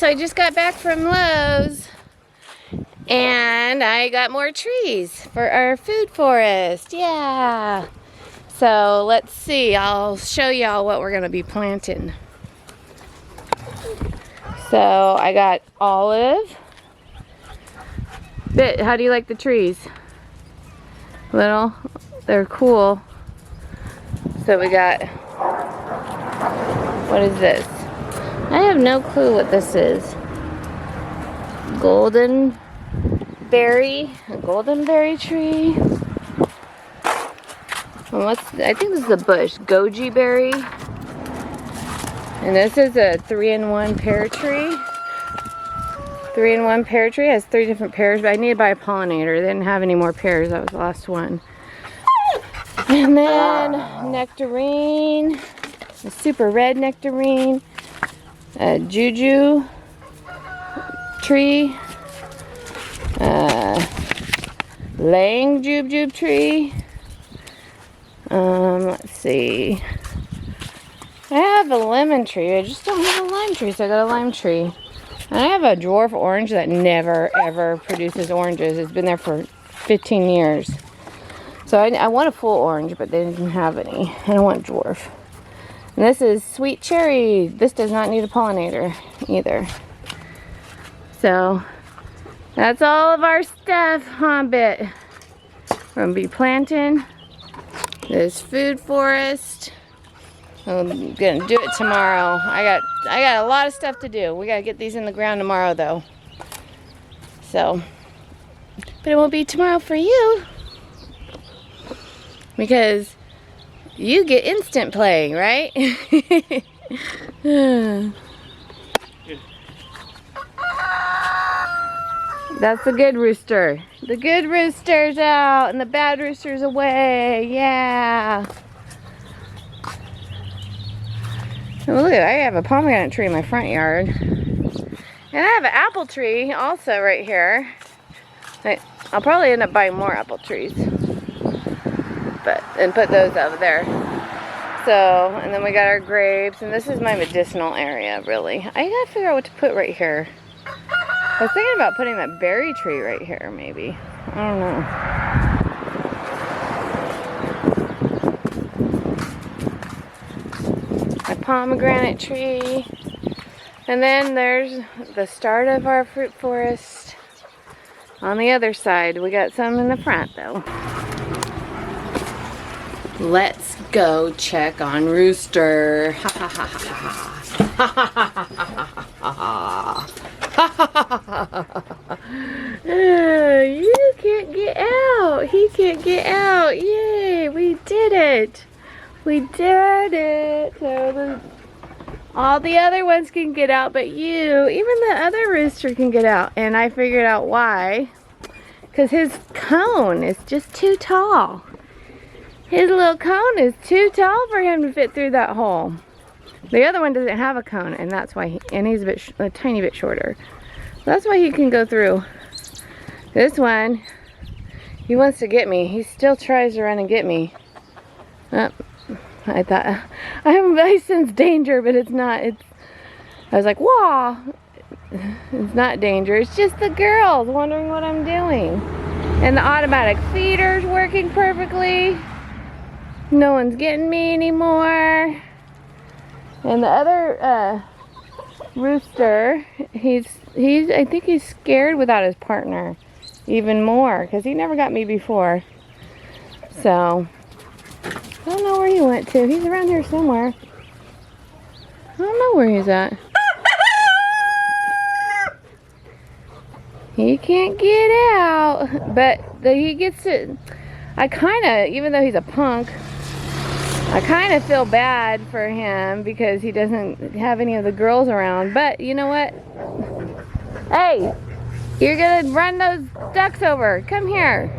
so I just got back from Lowe's and I got more trees for our food forest. Yeah. So let's see, I'll show y'all what we're gonna be planting. So I got olive. Bit, how do you like the trees? Little, they're cool. So we got, what is this? I have no clue what this is. Golden berry, a golden berry tree. And I think this is a bush, goji berry. And this is a 3-in-1 pear tree. 3-in-1 pear tree has 3 different pears, but I need to buy a pollinator. They didn't have any more pears, that was the last one. And then nectarine, a super red nectarine, a juju tree, lang jube tree. Let's see. I have a lemon tree, I just don't have a lime tree, so I got a lime tree. And I have a dwarf orange that never ever produces oranges. It's been there for 15 years. So I want a full orange, but they didn't have any. I don't want dwarf. And this is sweet cherry. This does not need a pollinator either. So that's all of our stuff, huh, Bit? We're gonna be planting this food forest. I'm gonna do it tomorrow. I got a lot of stuff to do. We gotta get these in the ground tomorrow, though. So, but it won't be tomorrow for you because you get instant play, right? That's the good rooster. The good rooster's out and the bad rooster's away. Yeah. Oh, look, I have a pomegranate tree in my front yard. And I have an apple tree also right here. I'll probably end up buying more apple trees. And put those over there. So, and then we got our grapes. And this is my medicinal area, really. I gotta figure out what to put right here. I was thinking about putting that berry tree right here, maybe. I don't know. A pomegranate tree. And then there's the start of our fruit forest on the other side. We got some in the front though. Let's go check on Rooster. Ha ha ha ha ha. You can't get out. He can't get out. Yay, we did it. We did it. So all the other ones can get out, but you, even the other rooster can get out. And I figured out why. Because his cone is just too tall. His little cone is too tall for him to fit through that hole. The other one doesn't have a cone, and that's why and he's a tiny bit shorter. That's why he can go through. This one, he wants to get me. He still tries to run and get me. Oh, I thought, I sense danger, but it's not. I was like, whoa. It's not danger. It's just the girls wondering what I'm doing. And the automatic feeder's working perfectly. No one's getting me anymore. And the other rooster, I think he's scared without his partner even more because he never got me before. So I don't know where he went to. He's around here somewhere. I don't know where he's at. He can't get out, but he gets it. I kind of, even though he's a punk, I kind of feel bad for him because he doesn't have any of the girls around. But you know what? Hey, you're gonna run those ducks over. Come here.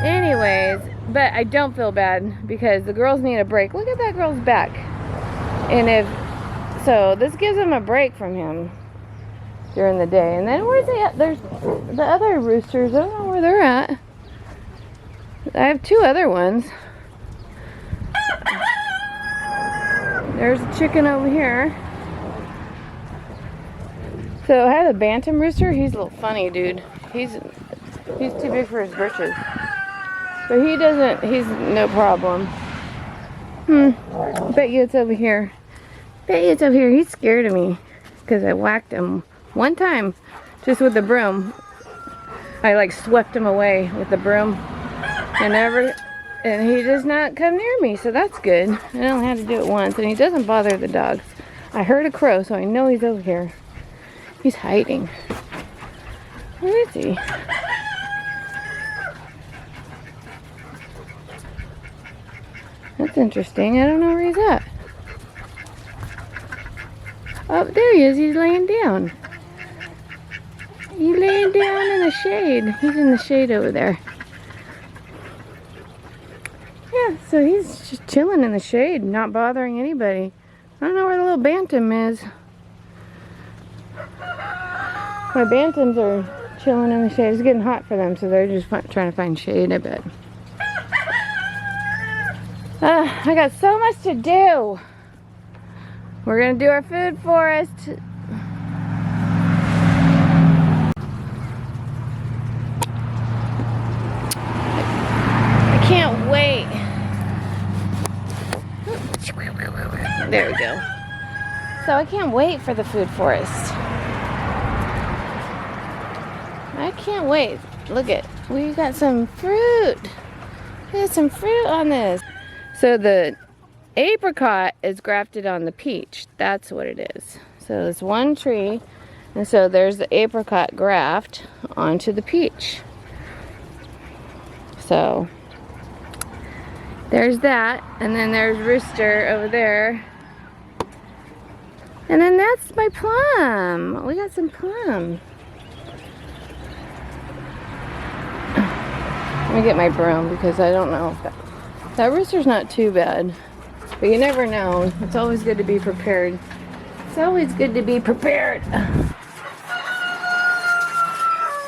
Anyways, but I don't feel bad because the girls need a break. Look at that girl's back. And so this gives them a break from him during the day. And then there's the other roosters. I don't know where they're at. I have 2 other ones. There's a chicken over here. So I have a bantam rooster. He's a little funny, dude. He's too big for his britches. But he's no problem. Bet you it's over here. Bet you it's over here. He's scared of me because I whacked him one time just with the broom. I like swept him away with the broom and he does not come near me, so that's good. I only had to do it once, and he doesn't bother the dogs. I heard a crow, so I know he's over here. He's hiding. Where is he? That's interesting. I don't know where he's at. Oh, there he is. He's laying down. He's laying down in the shade. He's in the shade over there. Yeah, so he's just chilling in the shade, not bothering anybody. I don't know where the little bantam is. My bantams are chilling in the shade. It's getting hot for them, so they're just trying to find shade, I bet. I got so much to do. We're gonna do our food forest. I can't wait. There we go. So I can't wait for the food forest. I can't wait. Look at, we got some fruit. There's some fruit on this. So the apricot is grafted on the peach. That's what it is. So it's one tree, and so there's the apricot graft onto the peach. So there's that, and then there's rooster over there. And then that's my plum. We got some plum. Let me get my broom because I don't know if that rooster's not too bad. But you never know. It's always good to be prepared. It's always good to be prepared.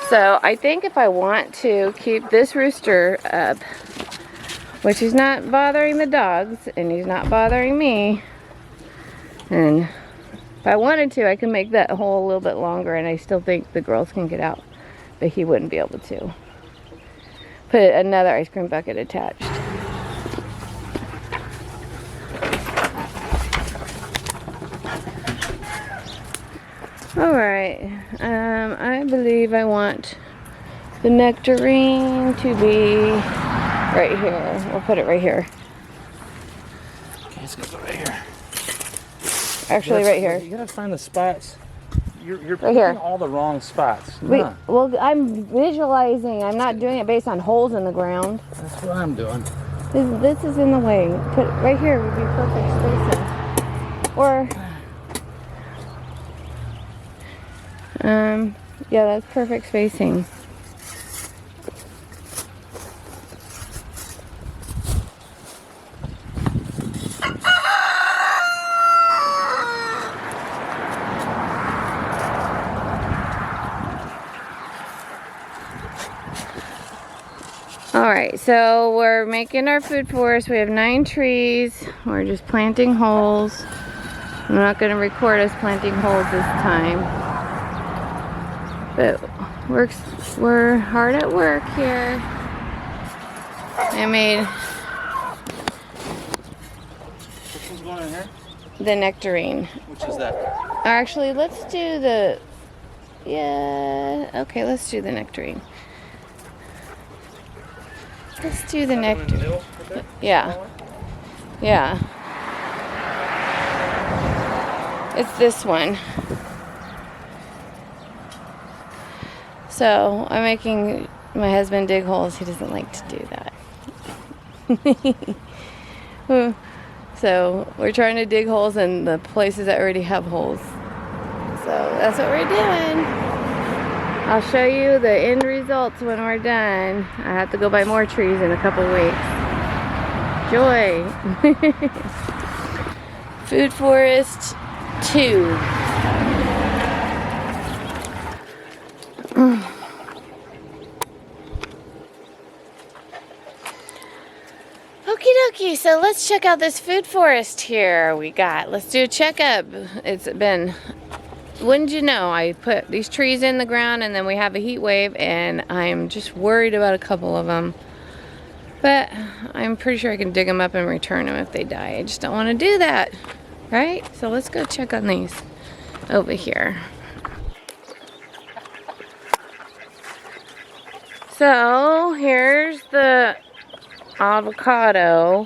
So I think if I want to keep this rooster up, which is not bothering the dogs and he's not bothering me, and if I wanted to, I can make that hole a little bit longer, and I still think the girls can get out, but he wouldn't be able to. Put another ice cream bucket attached. Alright, I believe I want the nectarine to be right here. We'll put it right here. Okay, it's gonna go right here. Actually, right here. You gotta find the spots. You're right picking here. all the wrong spots. Wait, well, I'm visualizing. I'm not doing it based on holes in the ground. That's what I'm doing. This is in the way. Put it right here would be perfect spacing. Or, yeah, that's perfect spacing. Alright, so we're making our food forest. We have 9 trees. We're just planting holes. I'm not going to record us planting holes this time. But we're hard at work here. I made... Which one's going in here? The nectarine. Which is that? Actually, let's do the... Yeah, okay, let's do the nectarine. Let's do the nectarine. Yeah. Yeah. It's this one. So, I'm making my husband dig holes. He doesn't like to do that. So, we're trying to dig holes in the places that already have holes. So, that's what we're doing. I'll show you the end results when we're done. I have to go buy more trees in a couple weeks. Joy. Food Forest 2. Okie Okay, so let's check out this food forest here we got. Let's do a checkup. It's been, wouldn't you know, I put these trees in the ground and then we have a heat wave and I'm just worried about a couple of them. But I'm pretty sure I can dig them up and return them if they die. I just don't want to do that, right? So let's go check on these over here. So here's the avocado.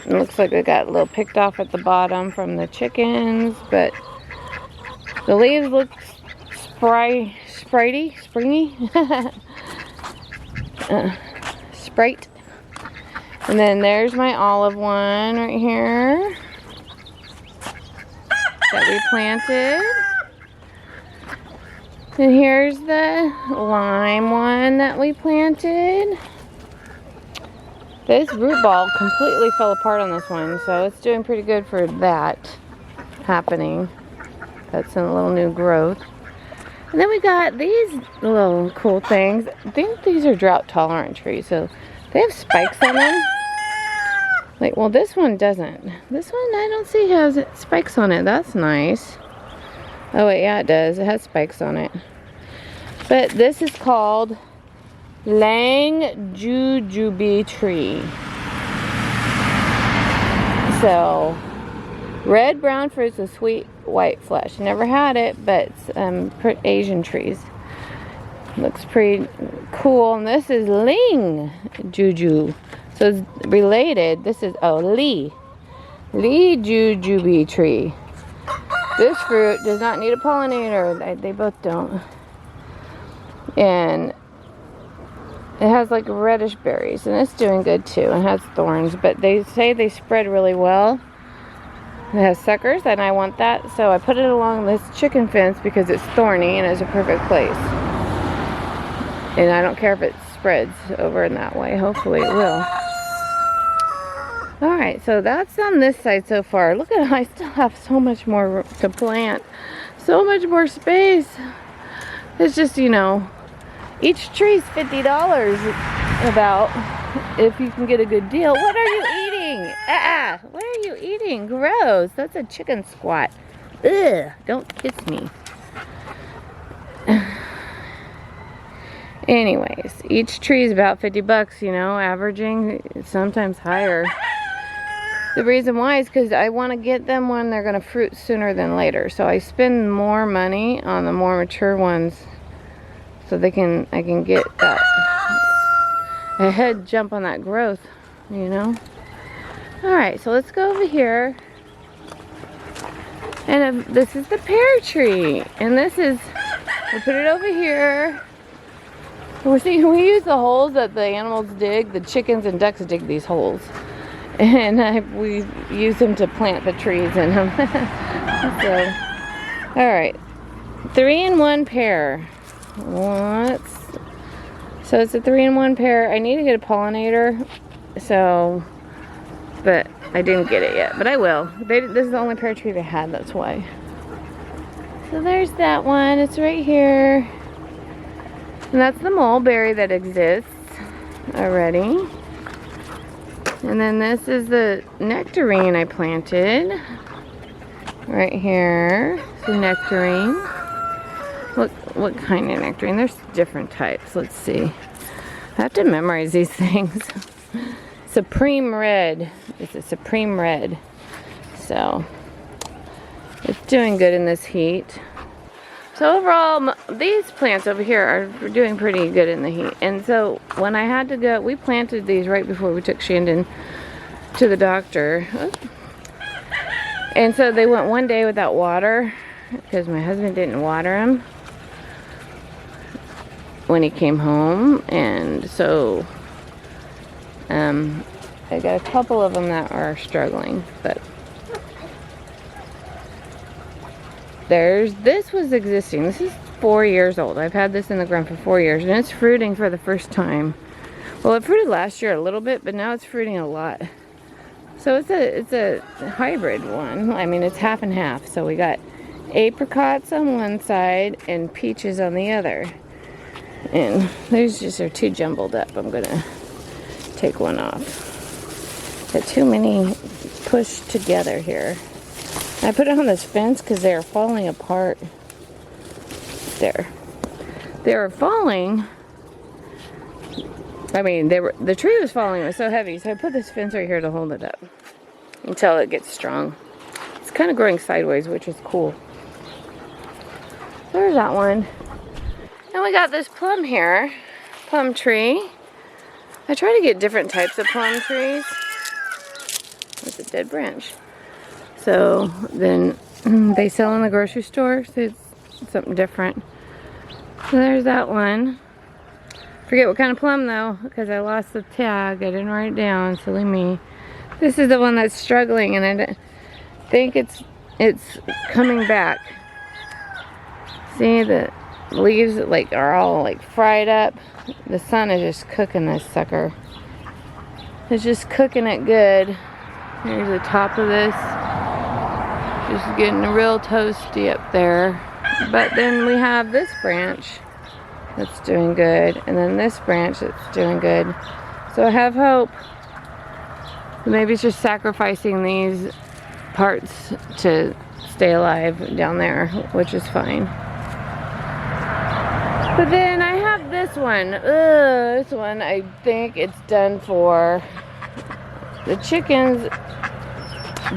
It looks like it got a little picked off at the bottom from the chickens, but the leaves look springy, sprite. And then there's my olive one right here that we planted. And here's the lime one that we planted. This root ball completely fell apart on this one, so it's doing pretty good for that happening. That's a little new growth. And then we got these little cool things. I think these are drought tolerant trees, so they have spikes on them. Like, well, this one doesn't. This one I don't see has spikes on it. That's nice. Oh wait, yeah, it does. It has spikes on it. But this is called Lang Jujube tree. So, red brown fruits with sweet white flesh. Never had it, but it's Asian trees. Looks pretty cool. And this is Ling Juju. So it's related. This is Lee Jujube tree. This fruit does not need a pollinator. They both don't. And it has like reddish berries, and it's doing good too. It has thorns, but they say they spread really well. It has suckers, and I want that, so I put it along this chicken fence because it's thorny and it's a perfect place. And I don't care if it spreads over in that way. Hopefully it will. Alright, so that's on this side so far. Look at, I still have so much more to plant. So much more space. It's just, you know, each tree's $50 about if you can get a good deal. What are you eating? What are you eating? Gross. That's a chicken squat. Ugh, don't kiss me. Anyways, each tree is about 50 bucks, you know, averaging, sometimes higher. The reason why is because I want to get them when they're going to fruit sooner than later. So I spend more money on the more mature ones so I can get that a head jump on that growth, you know. Alright, so let's go over here. And this is the pear tree. And this is, we put it over here. We use the holes that the animals dig. The chickens and ducks dig these holes. And we use them to plant the trees in them. So, alright. 3-in-1 pear. So it's a 3-in-1 pear. I need to get a pollinator. So, but I didn't get it yet. But I will. This is the only pear tree they had. That's why. So there's that one. It's right here. And that's the mulberry that exists already. And then this is the nectarine I planted. Right here. It's a nectarine. What kind of nectarine? There's different types. Let's see. I have to memorize these things. Supreme Red. It's a Supreme Red. So, it's doing good in this heat. So overall, these plants over here are doing pretty good in the heat. And so when I had to go, we planted these right before we took Shandon to the doctor. And so they went one day without water because my husband didn't water them when he came home. And so I got a couple of them that are struggling, but this was existing. This is 4 years old. I've had this in the ground for 4 years, and it's fruiting for the first time. Well, it fruited last year a little bit, but now it's fruiting a lot. So it's a hybrid one. I mean, it's half and half. So we got apricots on one side and peaches on the other. And these just are too jumbled up. I'm gonna take one off. Got too many pushed together here. I put it on this fence because they are falling apart. There. They were falling. I mean, the tree was falling. It was so heavy. So I put this fence right here to hold it up until it gets strong. It's kind of growing sideways, which is cool. There's that one. And we got this plum here. Plum tree. I try to get different types of plum trees. That's a dead branch. So then they sell in the grocery store. So it's something different. So there's that one. Forget what kind of plum though, because I lost the tag. I didn't write it down, silly me. This is the one that's struggling, and I think it's coming back. See, the leaves like are all like fried up. The sun is just cooking this sucker. It's just cooking it good. Here's the top of this. Just getting real toasty up there. But then we have this branch that's doing good, and then this branch that's doing good. So I have hope. Maybe it's just sacrificing these parts to stay alive down there, which is fine. But then I have this one. This one, I think it's done for. The chickens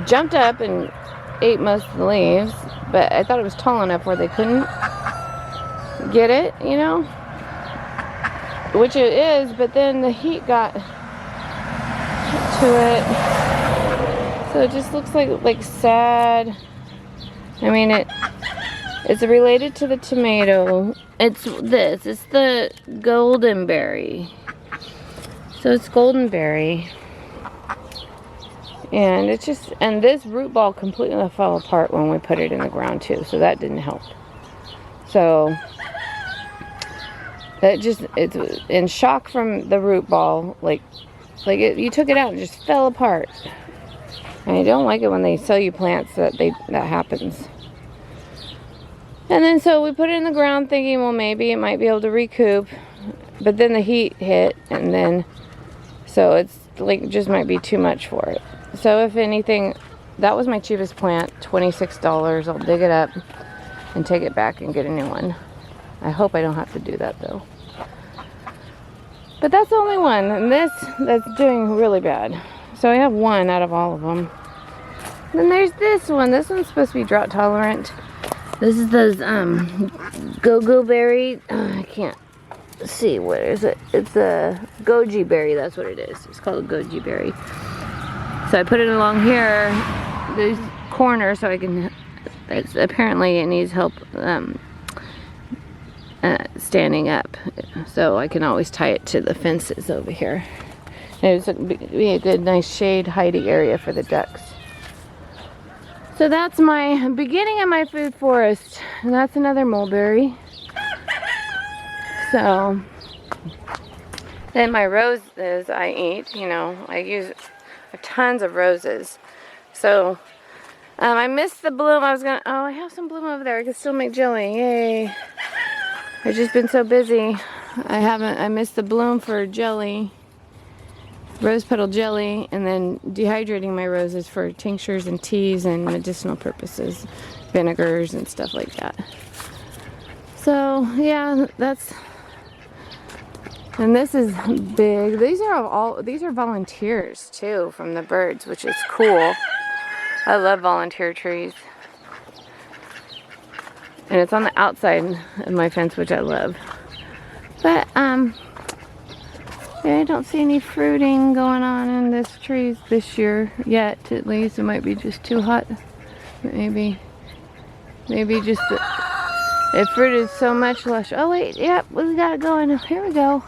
jumped up and ate most of the leaves, but I thought it was tall enough where they couldn't get it, you know, which it is, but then the heat got to it, so it just looks like sad. I mean, it's related to the tomato. It's the golden berry. So it's golden berry. And it's just, and this root ball completely fell apart when we put it in the ground too, so that didn't help. So that just, it's in shock from the root ball, you took it out and it just fell apart. And I don't like it when they sell you plants that happens. And then so we put it in the ground thinking, well, maybe it might be able to recoup, but then the heat hit, and then so it's like just might be too much for it. So if anything, that was my cheapest plant, $26. I'll dig it up and take it back and get a new one. I hope I don't have to do that though. But that's the only one, and that's doing really bad. So I have one out of all of them. Then there's this one. This one's supposed to be drought tolerant. This is those go-go berry. I can't see, what is it? It's a goji berry. That's what it is. It's called a goji berry. So I put it along here, this corner, so I can. Apparently it needs help standing up, so I can always tie it to the fences over here. And it would be a good, nice shade, hidey area for the ducks. So that's my beginning of my food forest, and that's another mulberry. So then my roses I eat, you know, I use tons of roses. So I missed the bloom. I have some bloom over there. I can still make jelly. Yay. I've just been so busy. I missed the bloom for jelly. Rose petal jelly, and then dehydrating my roses for tinctures and teas and medicinal purposes, vinegars and stuff like that. So yeah, and this is big. These are volunteers too from the birds, which is cool. I love volunteer trees. And it's on the outside of my fence, which I love. But yeah, I don't see any fruiting going on in this trees this year yet, at least. It might be just too hot. Maybe just it fruited so much lush. Oh wait, yep, we got it going. Here we go.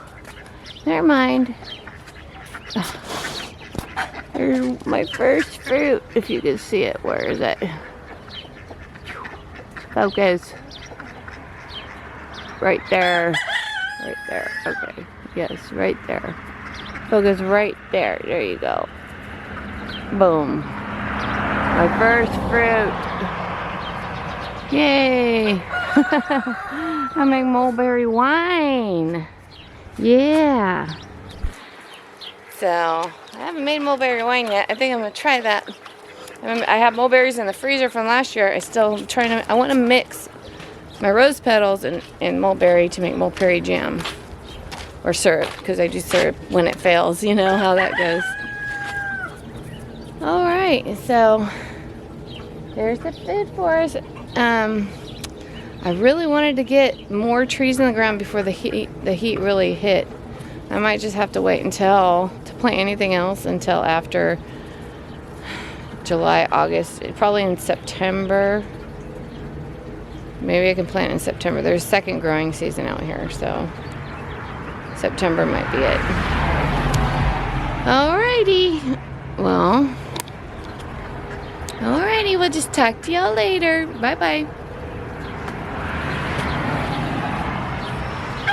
Never mind. There's my first fruit, if you can see it. Where is it? Focus. Right there. Right there. Okay. Yes, right there. Focus right there. There you go. Boom. My first fruit. Yay. I make mulberry wine. Yeah. So, I haven't made mulberry wine yet. I think I'm going to try that. I have mulberries in the freezer from last year. I want to mix my rose petals and mulberry to make mulberry jam. Or syrup, because I do syrup when it fails. You know how that goes. Alright, so there's the food for us. I really wanted to get more trees in the ground before the heat really hit. I might just have to wait to plant anything else until after July, August, probably in September. Maybe I can plant in September. There's second growing season out here, so September might be it. Alrighty. Well, alrighty, we'll just talk to y'all later. Bye-bye.